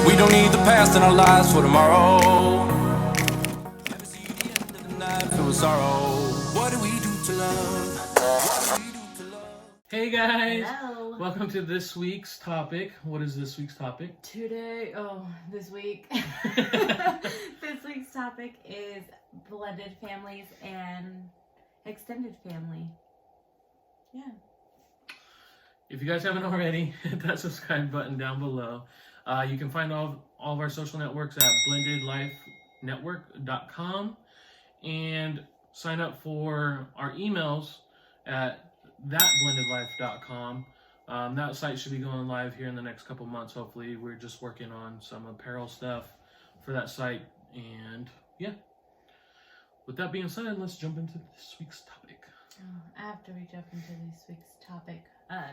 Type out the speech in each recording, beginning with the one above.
We don't need the past in our lives for tomorrow. Never see the end of the night filled with sorrow. What do we do to love? What do we do to love? Hey guys! Hello. Welcome to this week's topic. What is this week's topic? This week. This week's topic is blended families and extended family. Yeah. If you guys haven't already, hit that subscribe button down below. You can find all of our social networks at blendedlifenetwork.com and sign up for our emails at thatblendedlife.com. That site should be going live here in the next couple months, hopefully. We're just working on some apparel stuff for that site. And yeah, with that being said, let's jump into this week's topic. After we jump into this week's topic,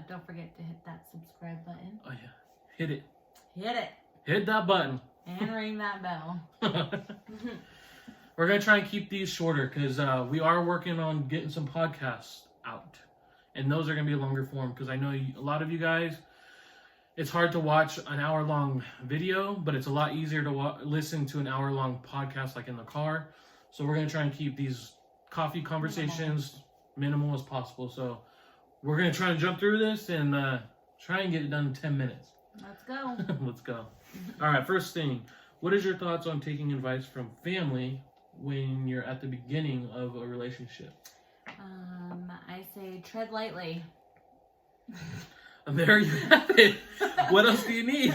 don't forget to hit that subscribe button. Oh yeah, hit it. Hit it. Hit that button. And ring that bell. We're going to try and keep these shorter because we are working on getting some podcasts out. And those are going to be a longer form because I know a lot of you guys, it's hard to watch an hour-long video, but it's a lot easier to listen to an hour-long podcast like in the car. So we're going to try and keep these coffee conversations minimal as possible. So we're going to try and jump through this and try and get it done in 10 minutes. Let's go. Let's go. All right, first thing, what is your thoughts on taking advice from family when you're at the beginning of a relationship? I say tread lightly. There you have it. What else do you need?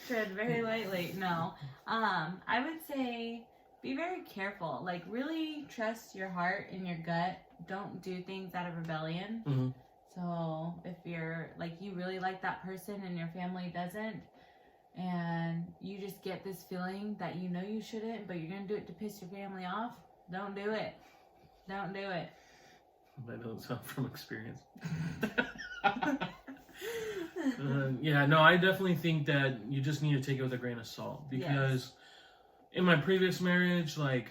Tread very lightly. No. I would say be very careful. Like, really trust your heart and your gut. Don't do things out of rebellion. Mm-hmm. So if you're like, you really like that person and your family doesn't, and you just get this feeling that you know you shouldn't, but you're going to do it to piss your family off, don't do it. Don't do it. That doesn't sound from experience. Yeah, no, I definitely think that you just need to take it with a grain of salt because in my previous marriage, like,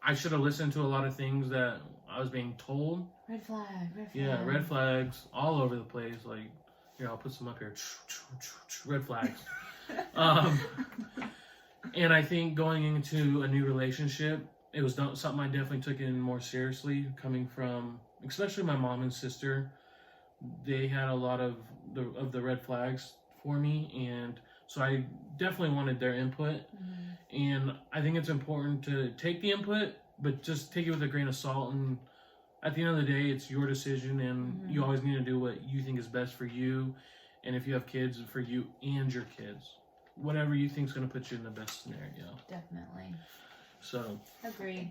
I should have listened to a lot of things that I was being told. Red flag, red flag. Yeah, red flags all over the place. Like, here, I'll put some up here. Red flags. And I think going into a new relationship, it was something I definitely took in more seriously, coming from, especially my mom and sister. They had a lot of the red flags for me, and so I definitely wanted their input. Mm-hmm. And I think it's important to take the input, but just take it with a grain of salt. And at the end of the day, it's your decision, and you always need to do what you think is best for you. And if you have kids, for you and your kids, whatever you think is going to put you in the best scenario. Definitely. So. Agreed.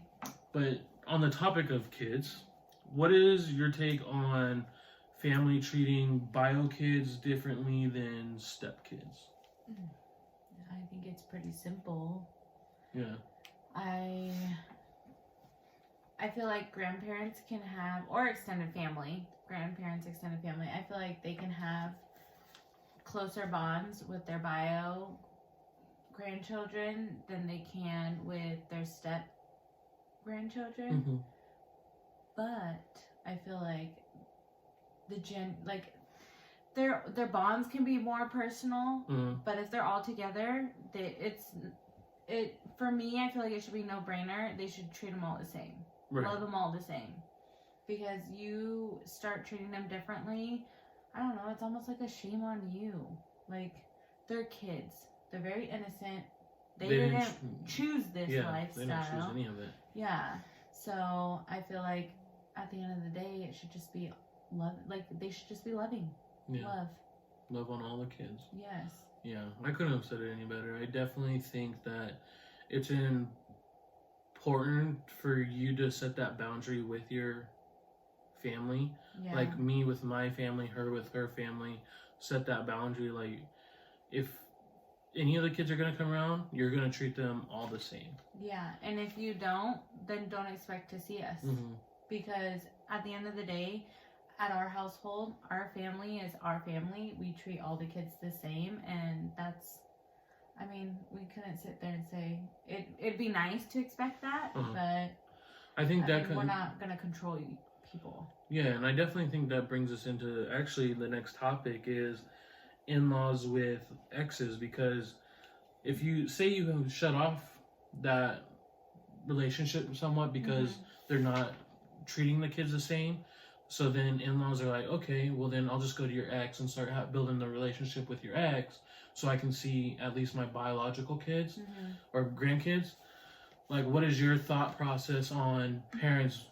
But on the topic of kids, what is your take on family treating bio kids differently than step kids? I think it's pretty simple. Yeah. I feel like grandparents can have, or extended family, I feel like they can have closer bonds with their bio grandchildren than they can with their step grandchildren. Mm-hmm. But I feel like their bonds can be more personal, but if they're all together, for me, I feel like it should be no brainer. They should treat them all the same. Right. Love them all the same. Because you start treating them differently, I don't know, it's almost like a shame on you. Like, they're kids. They're very innocent. They didn't choose this lifestyle. They didn't choose any of it. Yeah. So I feel like at the end of the day, it should just be love. Like, they should just be loving. Yeah. Love on all the kids. Yes. Yeah, I couldn't have said it any better. I definitely think that it's important for you to set that boundary with your family. Yeah. Like me with my family, her with her family. Set that boundary. Like, if any of the kids are going to come around, you're going to treat them all the same. Yeah, and if you don't, then don't expect to see us. Mm-hmm. Because at the end of the day, at our household, our family is our family. We treat all the kids the same, and that's, I mean, we couldn't sit there and say, it'd be nice to expect that, but I think we're not going to control people. Yeah, and I definitely think that brings us into, actually, the next topic is in-laws with exes, because if you say you shut off that relationship somewhat because they're not treating the kids the same, so then in-laws are like, okay, well then I'll just go to your ex and start building the relationship with your ex so I can see at least my biological kids or grandkids. Like, what is your thought process on parents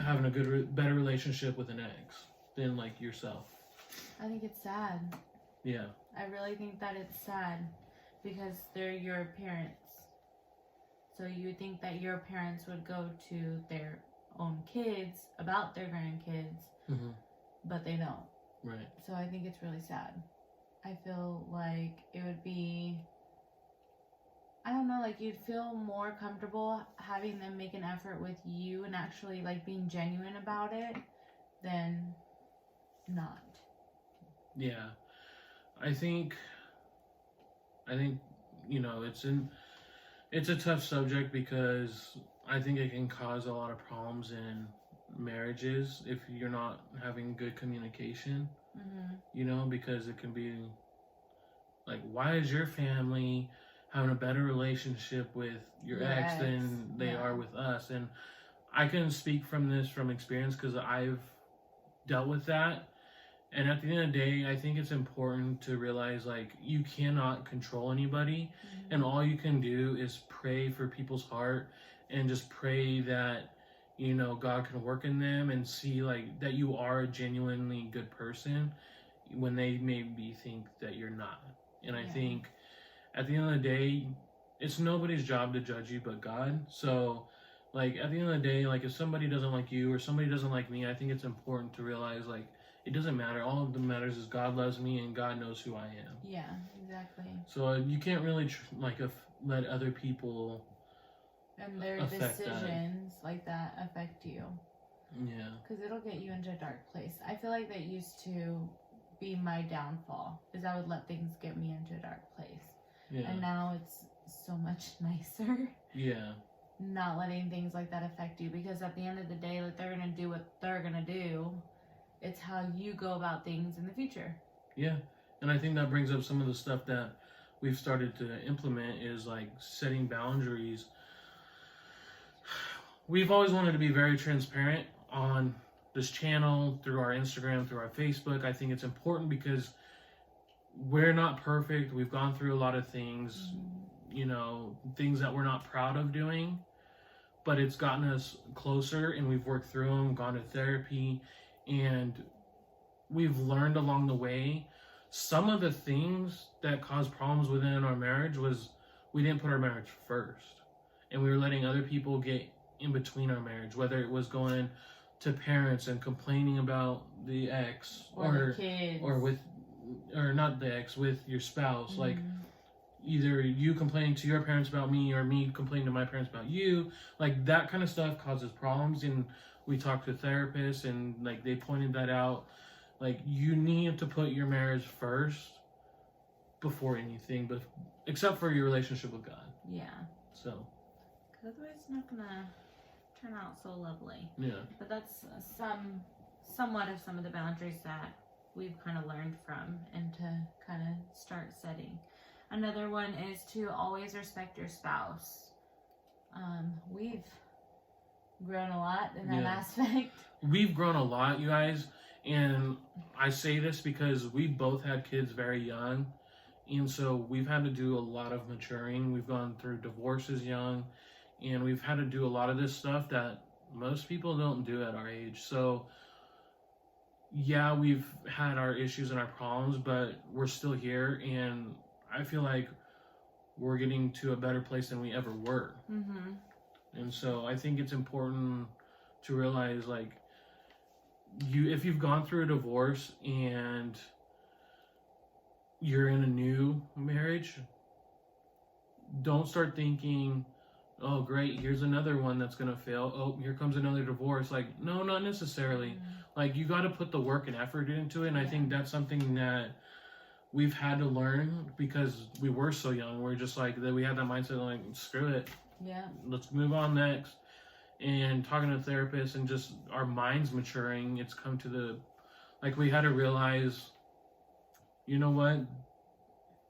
having a better relationship with an ex than like yourself? I think it's sad. Yeah. I really think that it's sad because they're your parents. So you would think that your parents would go to their own kids about their grandkids, but they don't. Right. So I think it's really sad. I feel like it would be, I don't know, like you'd feel more comfortable having them make an effort with you and actually like being genuine about it than not. Yeah. I think you know, it's a tough subject because I think it can cause a lot of problems in marriages if you're not having good communication. You know, because it can be like, why is your family having a better relationship with your ex than they are with us? And I can speak from experience because I've dealt with that. And at the end of the day, I think it's important to realize, like, you cannot control anybody, and all you can do is pray for people's heart and just pray that, you know, God can work in them and see, like, that you are a genuinely good person when they maybe think that you're not. And I think at the end of the day, it's nobody's job to judge you but God. So, like, at the end of the day, like, if somebody doesn't like you or somebody doesn't like me, I think it's important to realize, like, it doesn't matter. All that matters is God loves me and God knows who I am. Yeah, exactly. So you can't really let other people and their decisions like that affect you. Yeah. Because it'll get you into a dark place. I feel like that used to be my downfall, is I would let things get me into a dark place. Yeah. And now it's so much nicer. Yeah. Not letting things like that affect you, because at the end of the day, like, they're gonna do what they're gonna do. It's how you go about things in the future. Yeah. And I think that brings up some of the stuff that we've started to implement is like setting boundaries. We've always wanted to be very transparent on this channel, through our Instagram, through our Facebook. I think it's important because we're not perfect. We've gone through a lot of things, you know, things that we're not proud of doing, but it's gotten us closer and we've worked through them, gone to therapy, and we've learned along the way. Some of the things that caused problems within our marriage was we didn't put our marriage first, and we were letting other people get in between our marriage, whether it was going to parents and complaining about the ex or the kids, or not the ex, with your spouse. Like, either you complaining to your parents about me or me complaining to my parents about you. Like, that kind of stuff causes problems. And we talked to therapists and like they pointed that out. Like, you need to put your marriage first before anything, but except for your relationship with God. Yeah. So. Because otherwise it's not gonna turn out so lovely. Yeah. But that's somewhat of some of the boundaries that we've kind of learned from and to kind of start setting. Another one is to always respect your spouse. We've grown a lot in that aspect. We've grown a lot, you guys. And I say this because we both had kids very young. And so we've had to do a lot of maturing. We've gone through divorces young. And we've had to do a lot of this stuff that most people don't do at our age. So, yeah, we've had our issues and our problems, but we're still here. And I feel like we're getting to a better place than we ever were. And so I think it's important to realize, like, if you've gone through a divorce and you're in a new marriage, don't start thinking, oh great, here's another one that's gonna fail. Oh, here comes another divorce. Like, no, not necessarily. Like, you got to put the work and effort into it. And I think that's something that we've had to learn because we were so young. We're just like that. We had that mindset of like, screw it. Yeah. Let's move on next. And talking to therapists and just our minds maturing, it's come to like, we had to realize, you know what,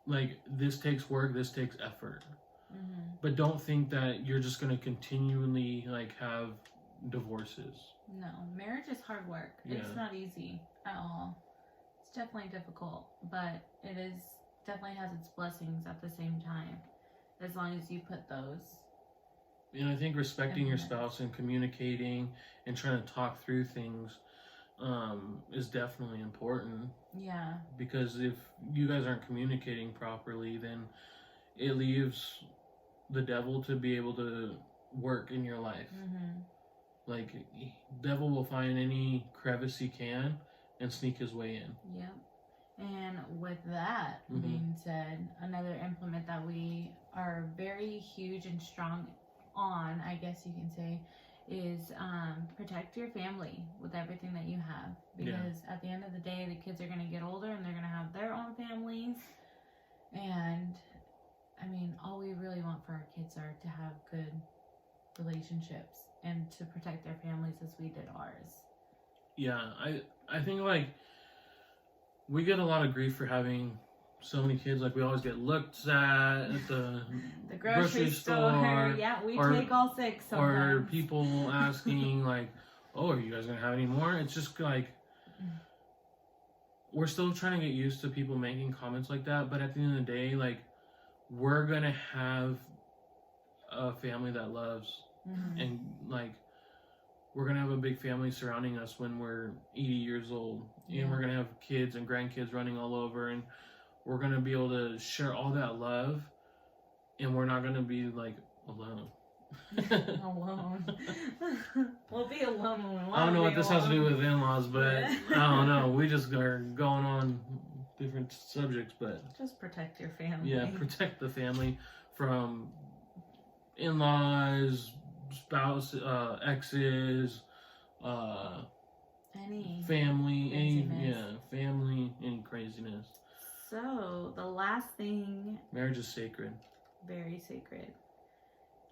like, this takes work, this takes effort. Mm-hmm. But don't think that you're just going to continually, like, have divorces. No, marriage is hard work. Yeah. It's not easy at all. It's definitely difficult, but it is definitely has its blessings at the same time, as long as you put those. And I think respecting your spouse and communicating and trying to talk through things is definitely important. Yeah. Because if you guys aren't communicating properly, then it leaves the devil to be able to work in your life. Mm-hmm. Like, devil will find any crevice he can and sneak his way in. Yep. And with that Mm-hmm. being said, another implement that we are very huge and strong on, I guess you can say, is protect your family with everything that you have. Because at the end of the day, the kids are going to get older and they're going to have their own families. And, I mean, all we really want for our kids are to have good relationships and to protect their families as we did ours. Yeah, I think, like, we get a lot of grief for having so many kids. Like, we always get looked at the grocery store. Yeah, we take all 6 sometimes. Or people asking, like, oh, are you guys going to have any more? It's just, like, we're still trying to get used to people making comments like that. But at the end of the day, like, we're going to have a family that loves. Mm-hmm. And, like, we're going to have a big family surrounding us when we're 80 years old. And we're going to have kids and grandkids running all over. And we're going to be able to share all that love. And we're not going to be, like, alone. Alone. We'll be alone when we want to. I don't know what be this alone. has to do with in-laws, but I don't know. We just are going on different subjects, but just protect your family. Yeah, protect the family from in-laws, spouse, exes, any family, craziness. any craziness. So the last thing, Marriage is sacred. very sacred.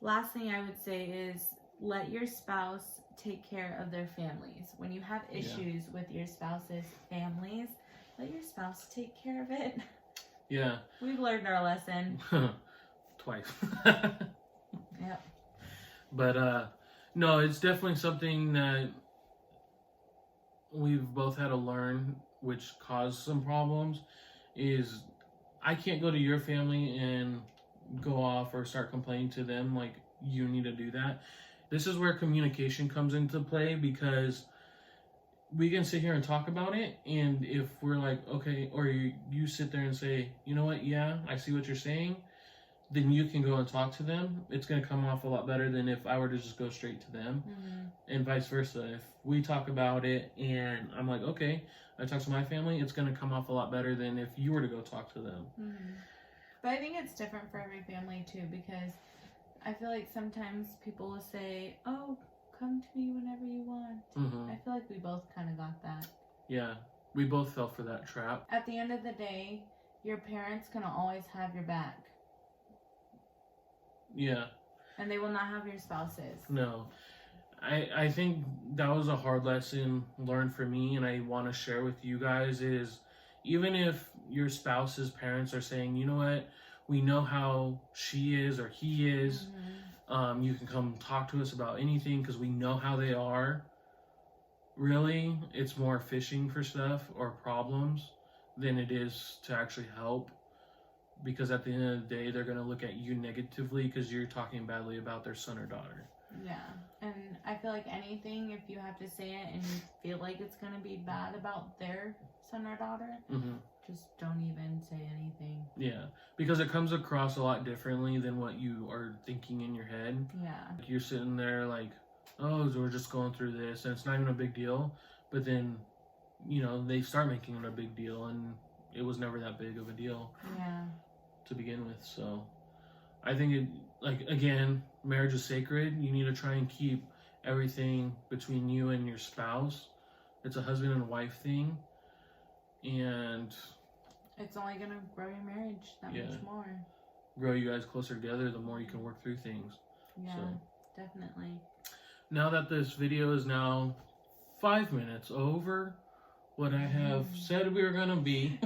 Last thing I would say is let your spouse take care of their families. When you have issues with your spouse's families, let your spouse take care of it. Yeah. We've learned our lesson. Twice. Yep. But no, it's definitely something that we've both had to learn, which caused some problems. Is I can't go to your family and go off or start complaining to them like you need to do that. This is where communication comes into play, because we can sit here and talk about it, and if we're like, okay, or you sit there and say, you know what, yeah, I see what you're saying, then you can go and talk to them. It's going to come off a lot better than if I were to just go straight to them. Mm-hmm. And vice versa. If we talk about it and I'm like, okay, I talk to my family, it's going to come off a lot better than if you were to go talk to them. Mm-hmm. But I think it's different for every family too, because I feel like sometimes people will say, oh, come to me whenever you want. Mm-hmm. I feel like we both kind of got that. Yeah, we both fell for that trap. At the end of the day, your parents can always have your back. Yeah. And they will not have your spouses. No. I think that was a hard lesson learned for me, and I want to share with you guys is, even if your spouse's parents are saying, you know what, we know how she is or he is, Mm-hmm. You can come talk to us about anything because we know how they are. Really, it's more fishing for stuff or problems than it is to actually help, because at the end of the day, they're going to look at you negatively because you're talking badly about their son or daughter. Yeah, and I feel like anything, if you have to say it and you feel like it's going to be bad about their son or daughter, just don't even say anything. Yeah, because it comes across a lot differently than what you are thinking in your head. Yeah. Like, you're sitting there like, oh, so we're just going through this, and it's not even a big deal. But then, you know, they start making it a big deal, and it was never that big of a deal. Yeah. To begin with. So I think it, like, again, marriage is sacred. You need to try and keep everything between you and your spouse. It's a husband and wife thing, and it's only going to grow your marriage that much more. Grow you guys closer together the more you can work through things. Yeah, so, definitely. Now that this video is now 5 minutes over, what I have said we were going to be.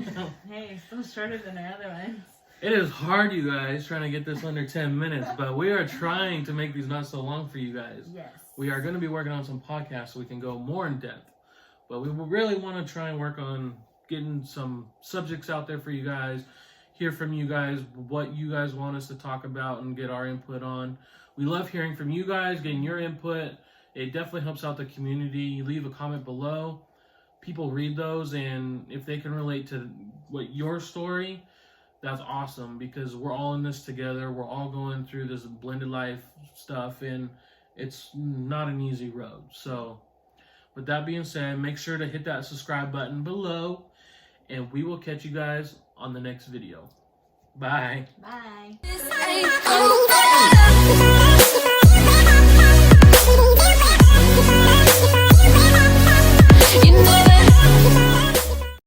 Hey, still shorter than our other ones. It is hard, you guys, trying to get this under 10 minutes, but we are trying to make these not so long for you guys. Yes. We are going to be working on some podcasts so we can go more in depth, but we really want to try and work on getting some subjects out there for you guys, hear from you guys, what you guys want us to talk about and get our input on. We love hearing from you guys, getting your input. It definitely helps out the community. You leave a comment below. People read those, and if they can relate to what your story, that's awesome, because we're all in this together. We're all going through this blended life stuff, and it's not an easy road. So with that being said, make sure to hit that subscribe button below, and we will catch you guys on the next video. Bye. Bye. You know